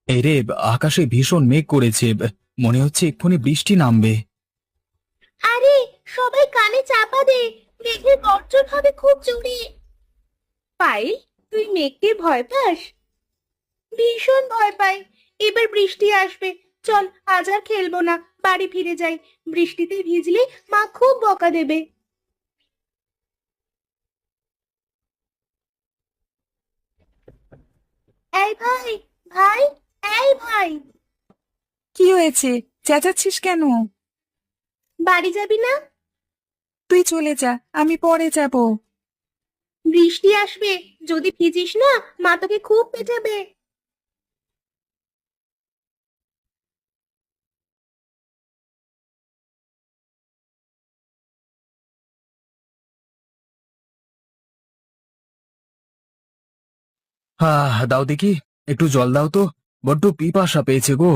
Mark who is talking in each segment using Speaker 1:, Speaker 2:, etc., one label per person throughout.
Speaker 1: এরে, আকাশে ভীষণ মেঘ করেছে। মনে হচ্ছে এক্ষুনি বৃষ্টি নামবে।
Speaker 2: আরে, সবাই কানে চাপা দে, মেঘের গর্জন হবে খুব জোরে। পায়েল, তুই মেঘকে ভয় পাস? ভীষণ ভয় পাই। এবার বৃষ্টি আসবে। চল, আজ আর খেলবো না, বাড়ি ফিরে যাই। বৃষ্টিতে ভিজলে মা খুব বকা দেবে। এই ভাই, ভাই, এই ভাই,
Speaker 3: কি হয়েছে? চেঁচাচ্ছিস কেন?
Speaker 2: বাড়ি যাবি না?
Speaker 3: তুই চলে যা, আমি পরে যাব।
Speaker 2: বৃষ্টি আসবে, যদি ভিজিস না মা তোকে খুব পেটাবে।
Speaker 1: দাও দেখি, একটু জল দাও তো। বড্ড পিপাসা পেয়েছে গো।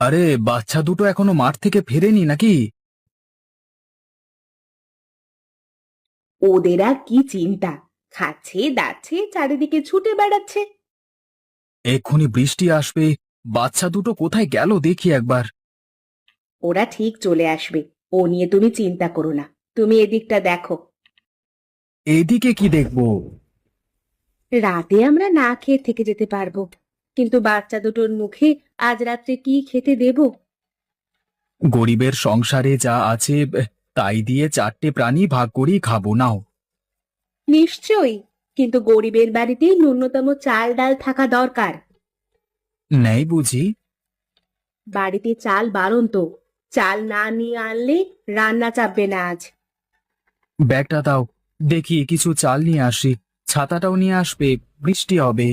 Speaker 1: আরে, বাচ্চা দুটো এখনো মাঠ থেকে ফেরেনি নাকি?
Speaker 2: ওদের আর কি চিন্তা, খাচ্ছে দাচ্ছে চারিদিকে ছুটে বেড়াচ্ছে।
Speaker 1: এক্ষুনি বৃষ্টি আসবে। বাচ্চা দুটো কোথায় গেল দেখি একবার।
Speaker 2: ওরা ঠিক চলে আসবে, ও নিয়ে তুমি চিন্তা করো না। তুমি এদিকটা দেখো।
Speaker 1: এইদিকে কি দেখবো?
Speaker 2: রাতে আমরা না খেয়ে থেকে যেতে পারবো, কিন্তু বাচ্চা দুটোর মুখে আজ রাত্রে কি খেতে দেব?
Speaker 1: গরিবের সংসারে যা আছে তাই দিয়ে চারটে প্রাণী ভাগ করেই খাবো, নাও।
Speaker 2: নিশ্চয়ই, কিন্তু গরিবের বাড়িতে ন্যূনতম চাল ডাল থাকা দরকার।
Speaker 1: নেই বুঝি?
Speaker 2: বাড়িতে চাল বারণ তো, চাল না নিয়ে আনলে রান্না চাপবে না আজ।
Speaker 1: ব্যাগটা দাও, দেখি কিছু চাল নিয়ে আসি। ছাতাটাও নিয়ে আসবে, বৃষ্টি হবে।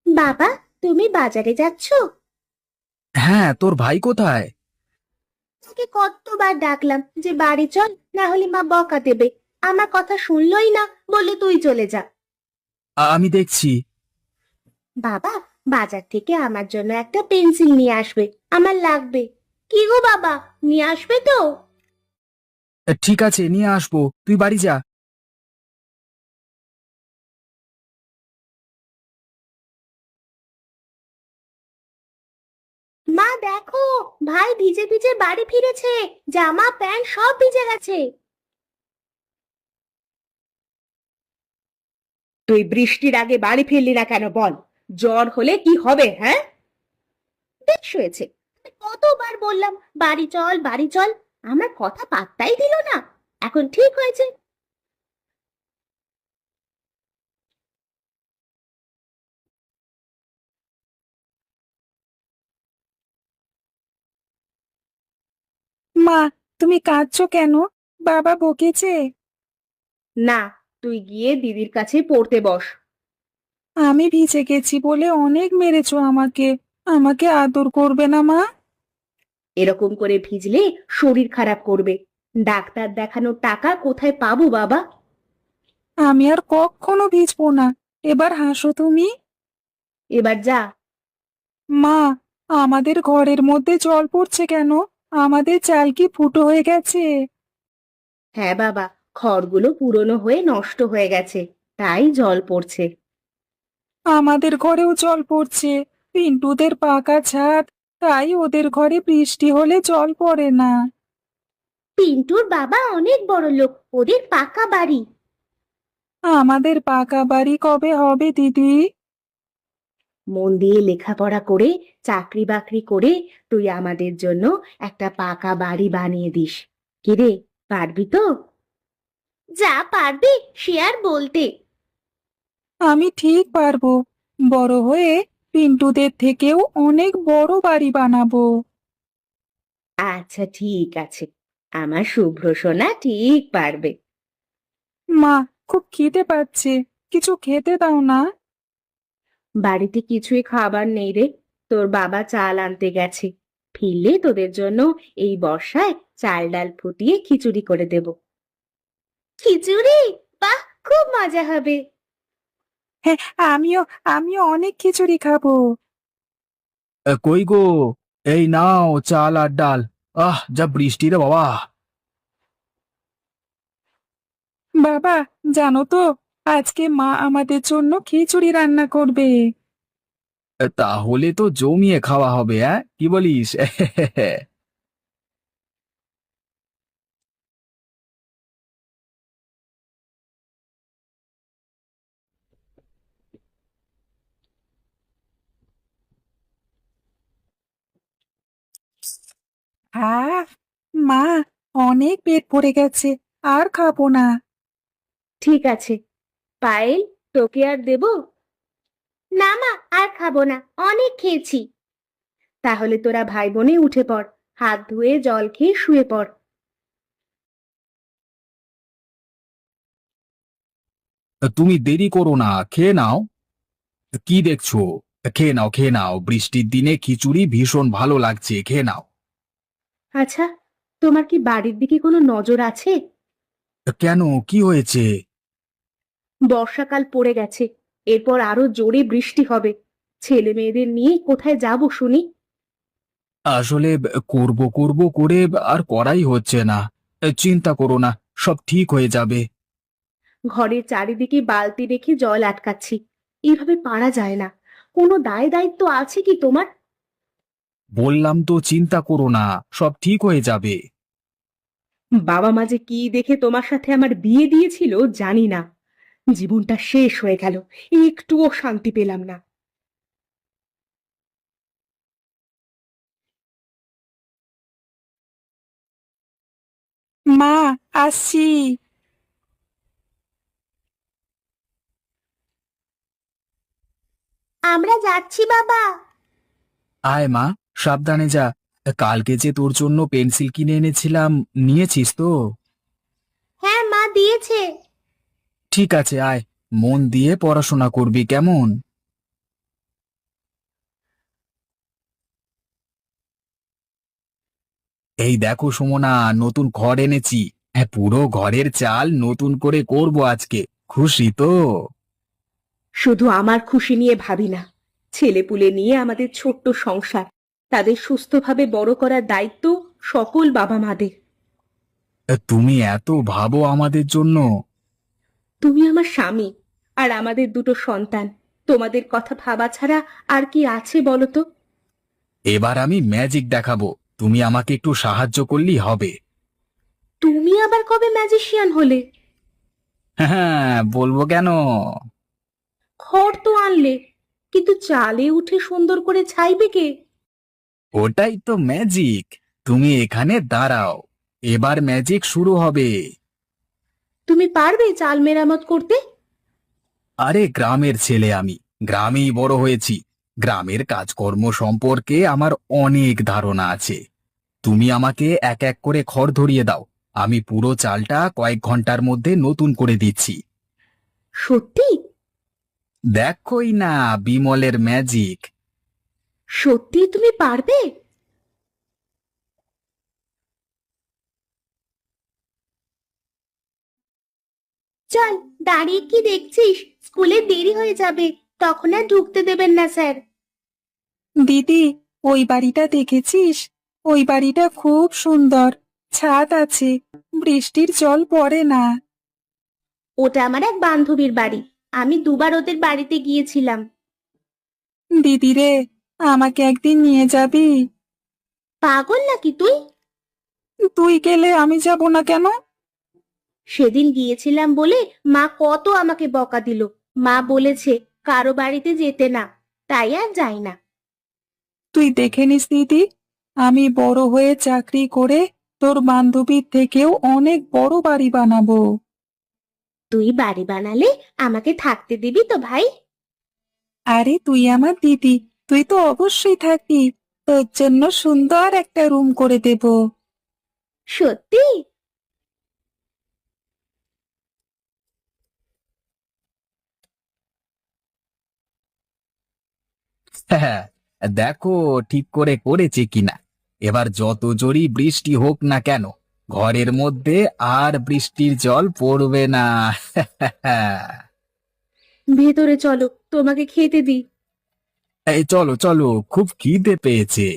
Speaker 2: বাবা, তুমি বাজারে যাচ্ছ?
Speaker 1: হ্যাঁ, তোর ভাই কোথায়?
Speaker 2: তোকে কতবার ডাকলাম যে বাড়ি চল, না হলে মা বকা দেবে। আমার কথা শুনলই না, বলে তুই চলে যা।
Speaker 1: আমি দেখছি।
Speaker 2: বাবা, বাজার থেকে আমার জন্য একটা পেন্সিল নিয়ে আসবে, আমার লাগবে। কি গো বাবা, নিয়ে আসবে তো?
Speaker 1: ঠিক আছে, নিয়ে আসবো, তুই বাড়ি যা।
Speaker 2: মা দেখো, ভাই ভিজে ভিজে বাড়ি ফিরেছে, জামা প্যান্ট সব ভিজে গেছে। তুই বৃষ্টির আগে বাড়ি ফিরলি না কেন বল? জ্বর হলে কি হবে, হ্যাঁ? বেশ হয়েছে, কতবার বললাম বাড়ি চল বাড়ি চল, আমার কথা পাত্তাই দিল না। এখন ঠিক হয়েছে।
Speaker 3: মা, তুমি কাঁদছো কেন? বাবা বকেছে?
Speaker 2: না, তুই গিয়ে দিদির কাছে পড়তে বস।
Speaker 3: আমি ভিজে গেছি বলে অনেক মেরেছো আমাকে। আমাকে আদর করবে না মা?
Speaker 2: এরকম করে ভিজলে শরীর খারাপ করবে। ডাক্তার দেখানোর টাকা কোথায় পাবো বাবা?
Speaker 3: আমি আর কখনো ভিজবো না। এবার হাসো তুমি।
Speaker 2: এবার যা।
Speaker 3: মা, আমাদের ঘরের মধ্যে জল পড়ছে কেন? আমাদের চাল কি ফুটো হয়ে গেছে?
Speaker 2: হ্যাঁ বাবা, খড়গুলো পুরনো হয়ে নষ্ট হয়ে গেছে, তাই জল পড়ছে।
Speaker 3: আমাদের ঘরেও জল পড়ছে। পিন্টুদের পাকা ছাদ, তাই ওদের ঘরে বৃষ্টি হলে জল পড়ে না।
Speaker 2: পিন্টুর বাবা অনেক বড় লোক, ওদের পাকা বাড়ি।
Speaker 3: আমাদের পাকা বাড়ি কবে হবে দিদি?
Speaker 2: মন দিয়ে লেখাপড়া করে চাকরি বাকরি করে তুই আমাদের জন্য একটা পাকা বাড়ি বানিয়ে দিস। কিরে, পারবি তো? যা পারবি সে আর বলতে।
Speaker 3: আমি ঠিক পারবো। বড় হয়ে পিন্টুদের থেকেও অনেক বড় বাড়ি বানাবো।
Speaker 2: আচ্ছা ঠিক আছে, আমার শুভ্র সোনা ঠিক পারবে।
Speaker 3: মা, খুব খিদে পাচ্ছে, কিছু খেতে দাও না।
Speaker 2: বাড়িতে কিছুই খাবার নেই রে, তোর বাবা চাল আনতে গেছে। ফিরলে তোদের জন্য এই বর্ষায় চাল ডাল ফুটিয়ে খিচুড়ি করে দেব। খিচুড়ি? বাহ, খুব মজা হবে।
Speaker 3: হ্যাঁ, আমিও আমিও অনেক খিচুড়ি খাবো।
Speaker 1: কই গো, এই নাও চাল আর ডাল। যা বৃষ্টি রে বাবা।
Speaker 3: বাবা, জানো তো, আজকে মা আমাদের জন্য খিচুড়ি রান্না করবে।
Speaker 1: তাহলে তো জমিয়ে খাওয়া হবে, কি বলিস?
Speaker 3: আহ, মা, অনেক পেট ভরে গেছে, আর খাবো না।
Speaker 2: ঠিক আছে, পায়েল, তোকে আর দেব? না মা, আর খাবো না, অনেক খেয়েছি। তাহলে তোরা ভাই বোনে উঠে পড়, হাত ধুয়ে জল খেয়ে শুয়ে পড়।
Speaker 1: তুমি দেরি করো না, খেয়ে নাও। কি দেখছো? খেয়ে নাও, খেয়ে নাও, বৃষ্টির দিনে খিচুড়ি ভীষণ ভালো লাগছে, খেয়ে নাও।
Speaker 2: আচ্ছা, তোমার কি বাড়ির দিকে কোনো নজর আছে?
Speaker 1: কেন, কি হয়েছে?
Speaker 2: বর্ষাকাল পড়ে গেছে, এরপর আরো জোরে বৃষ্টি হবে। ছেলে মেয়েদের নিয়ে কোথায় যাব শুনি?
Speaker 1: আসলে করব করব করে আর করাই হচ্ছে না। চিন্তা করো না, সব ঠিক হয়ে যাবে।
Speaker 2: ঘরের চারিদিকে বালতি রেখে জল আটকাচ্ছি, এভাবে পারা যায় না। কোনো দায় দায়িত্ব আছে কি তোমার?
Speaker 1: বললাম তো চিন্তা করো না, সব ঠিক হয়ে যাবে।
Speaker 2: বাবা মা যে কি দেখে তোমার সাথে আমার বিয়ে দিয়েছিল জানি না, জীবনটা শেষ হয়ে গেল, একটুও শান্তি পেলাম না।
Speaker 3: মা, আসছি।
Speaker 2: আমরা যাচ্ছি বাবা।
Speaker 1: আয় মা, সাবধানে যা। কালকে যে তোর জন্য পেন্সিল কিনে এনেছিলাম, নিয়েছিস তো?
Speaker 2: হ্যাঁ মা দিয়েছে।
Speaker 1: ঠিক আছে, আয়, মন দিয়ে পড়াশোনা করবি, কেমন? এই দেখো সুমনা, নতুন খড় এনেছি। পুরো ঘরের চাল নতুন করে করব আজকে। খুশি তো?
Speaker 2: শুধু আমার খুশি নিয়ে ভাবি না, ছেলেপুলে নিয়ে আমাদের ছোট্ট সংসার, তাদের সুস্থভাবে বড় করার দায়িত্ব সকল বাবা মাদের।
Speaker 1: তুমি এত ভাবো আমাদের জন্য।
Speaker 2: তুমি আমার স্বামী, আর আমাদের দুটো সন্তান। তোমাদের কথা ভাবা ছাড়া আর কি আছে বলো তো?
Speaker 1: এবার আমি ম্যাজিক দেখাবো, তুমি আমাকে একটু সাহায্য করলেই হবে।
Speaker 2: তুমি আবার কবে ম্যাজিশিয়ান হলে?
Speaker 1: হ্যাঁ, বলবো কেন।
Speaker 2: খড় তো আনলে, কিন্তু চালে উঠে সুন্দর করে ছাইবে কে?
Speaker 1: ওটাই তো ম্যাজিক। তুমি এখানে দাঁড়াও, এবার ম্যাজিক শুরু হবে।
Speaker 2: তুমি পারবে চাল মেরামত করতে?
Speaker 1: আরে গ্রামের ছেলে আমি, গ্রামেই বড় হয়েছি। গ্রামের কাজকর্ম সম্পর্কে আমার অনেক ধারণা আছে। তুমি আমাকে এক এক করে খড় ধরিয়ে দাও, আমি পুরো চালটা কয়েক ঘন্টার মধ্যে নতুন করে দিচ্ছি।
Speaker 2: সত্যি?
Speaker 1: দেখোই না, বিমলের ম্যাজিক।
Speaker 2: সত্যি তুমি পারবে? চল, দাঁড়িয়ে কি দেখছিস? স্কুলে দেরি হয়ে যাবে, তখন আর ঢুকতে দেবেন না স্যার।
Speaker 3: দিদি, ওই বাড়িটা দেখেছিস? ওই বাড়িটা খুব সুন্দর, ছাদ আছে, বৃষ্টির জল পড়ে না।
Speaker 2: ওটা আমার এক বান্ধবীর বাড়ি, আমি দুবার ওদের বাড়িতে গিয়েছিলাম।
Speaker 3: দিদি রে, আমাকে একদিন নিয়ে যাবি?
Speaker 2: পাগল নাকি তুই?
Speaker 3: তুই গেলে আমি যাব না কেন?
Speaker 2: সেদিন গিয়েছিলাম বলে মা কত আমাকে বকা দিল। মা বলেছে কারো বাড়িতে যেতে না, তাই আর যাই না।
Speaker 3: তুই দেখে নিস দিদি, আমি বড় হয়ে চাকরি করে তোর বান্ধবীর থেকেও অনেক বড় বাড়ি বানাবো।
Speaker 2: তুই বাড়ি বানালে আমাকে থাকতে দিবি তো ভাই?
Speaker 3: আরে তুই আমার দিদি, তুই তো অবশ্যই থাকবি। তোর জন্য সুন্দর একটা রুম করে দেব।
Speaker 2: সত্যি?
Speaker 1: হ্যাঁ, দেখো ঠিক করে করেছে কিনা। এবার যত জোরই বৃষ্টি হোক না কেন, ঘরের মধ্যে আর বৃষ্টির জল পড়বে না।
Speaker 2: ভেতরে চলো, তোমাকে খেতে দিই।
Speaker 1: এই চলো চলো, খুব খিদে পেয়েছে।